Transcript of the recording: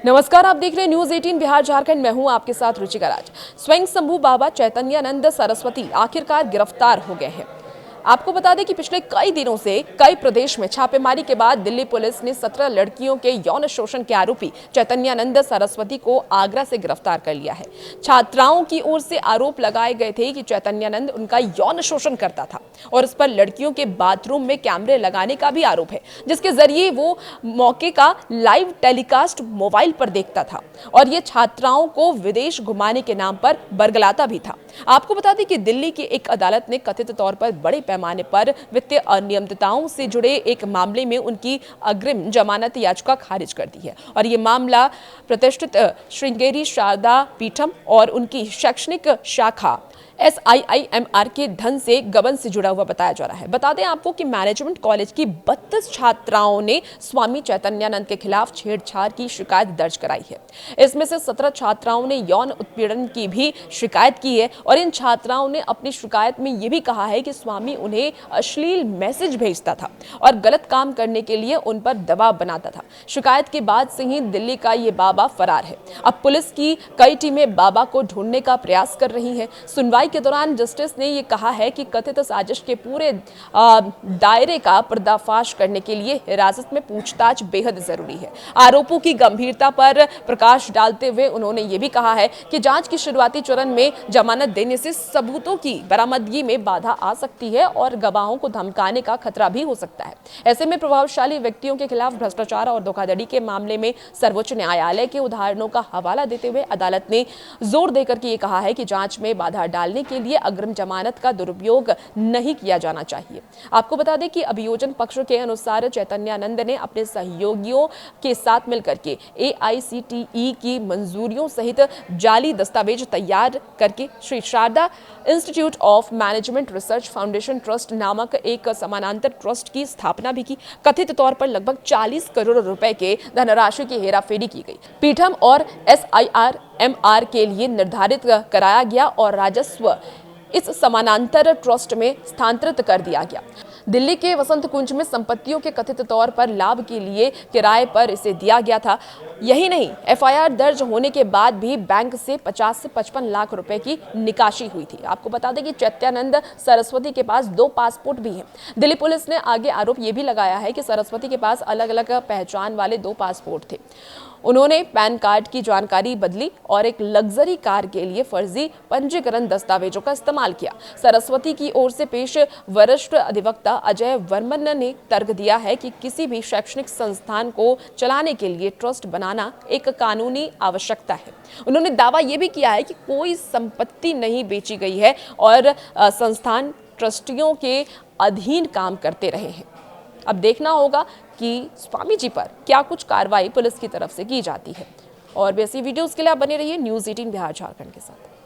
नमस्कार, आप देख रहे हैं न्यूज 18 बिहार झारखंड। मैं हूं आपके साथ रुचिका राज। स्वयं शंभू बाबा चैतन्यानंद सरस्वती आखिरकार गिरफ्तार हो गए हैं। आपको बता दें कि पिछले कई दिनों से कई प्रदेश में छापेमारी के बाद दिल्ली पुलिस ने 17 लड़कियों के यौन शोषण के आरोपी चैतन्यानंद सरस्वती को आगरा से गिरफ्तार कर लिया है। छात्राओं की ओर से आरोप लगाए गए थे कि चैतन्यानंद उनका यौन शोषण करता था और इस पर लड़कियों के बाथरूम में कैमरे लगाने का भी आरोप है, जिसके जरिए वो मौके का लाइव टेलीकास्ट मोबाइल पर देखता था और ये छात्राओं को विदेश घुमाने के नाम पर बरगलाता भी था। आपको बता दें कि दिल्ली की एक अदालत ने कथित तौर पर बड़े पैमाने पर वित्तीय अनियमितताओं से जुड़े एक मामले में उनकी अग्रिम जमानत याचिका खारिज कर दी है और ये मामला प्रतिष्ठित श्रृंगेरी शारदा पीठम और उनकी शैक्षणिक शाखा SIIMR के धन से गबन से जुड़ा हुआ बताया जा रहा है। बता दें आपको कि मैनेजमेंट कॉलेज की 32 छात्राओं ने स्वामी चैतन्यानंद के खिलाफ छेड़छाड़ की शिकायत दर्ज कराई है। इसमें से 17 छात्राओं ने यौन उत्पीड़न की भी शिकायत की है और इन छात्राओं ने अपनी शिकायत में यह भी कहा है कि स्वामी उन्हें अश्लील मैसेज भेजता था और गलत काम करने के लिए उन पर दबाव बनाता था। शिकायत के बाद से ही दिल्ली का ये बाबा फरार है। अब पुलिस की कई टीमें बाबा को ढूंढने का प्रयास कर रही हैं। सुनवाई के दौरान जस्टिस ने यह कहा है कि कथित साजिश के पूरे दायरे का पर्दाफाश करने के लिए हिरासत में पूछताछ बेहद जरूरी है। आरोपों की गंभीरता पर प्रकाश डालते हुए उन्होंने यह भी कहा है कि जांच के शुरुआती चरण में जमानत देने से सबूतों की बरामदगी में बाधा आ सकती है और गवाहों को धमकाने का खतरा भी हो सकता है। ऐसे में प्रभावशाली व्यक्तियों के खिलाफ भ्रष्टाचार और धोखाधड़ी के मामले में सर्वोच्च न्यायालय के उदाहरणों का हवाला देते हुए अदालत ने जोर देकर के ये कहा है कि जांच में बाधा डालने के लिए अग्रिम जमानत का दुरुपयोग नहीं किया जाना चाहिए। आपको बता दें कि अभियोजन पक्ष के अनुसार चैतन्यानंद ने अपने सहयोगियों के साथ मिलकर के AICTE की मंजूरियों सहित जाली दस्तावेज तैयार करके Shri Sharda institute of management research foundation trust नामक एक समानांतर ट्रस्ट की स्थापना भी की। कथित तौर पर लगभग 40 करोड़ रुपए के धनराशि की हेराफेरी की गई। पीठम और SIIMR के लिए निर्धारित कराया गया और राजस्व इस समानांतर ट्रस्ट में स्थानांतरित कर दिया गया। दिल्ली के वसंत कुंज में संपत्तियों के कथित तौर पर लाभ के लिए किराए पर इसे दिया गया था। यही नहीं, FIR दर्ज होने के बाद भी बैंक से 50 से 55 लाख रुपए की निकासी हुई थी। आपको बता दें कि चैतन्यानंद सरस्वती के पास 2 पासपोर्ट भी हैं। दिल्ली पुलिस ने आगे आरोप यह भी लगाया है कि सरस्वती के पास अलग अलग पहचान वाले 2 पासपोर्ट थे। उन्होंने पैन कार्ड की जानकारी बदली और एक लग्जरी कार के लिए फर्जी पंजीकरण दस्तावेजों का इस्तेमाल किया। सरस्वती की ओर से पेश वरिष्ठ अधिवक्ता अजय वर्मन ने तर्क दिया है कि किसी भी शैक्षणिक संस्थान को चलाने के लिए ट्रस्ट बनाना एक कानूनी आवश्यकता है। उन्होंने दावा यह भी किया है कि कोई संपत्ति नहीं बेची गई है और संस्थान ट्रस्टियों के अधीन काम करते रहे हैं। अब देखना होगा कि स्वामी जी पर क्या कुछ कार्रवाई पुलिस की तरफ से की जाती है। और भी ऐसी वीडियोस के लिए आप बने रहिए न्यूज़ 18 बिहार झारखंड के साथ।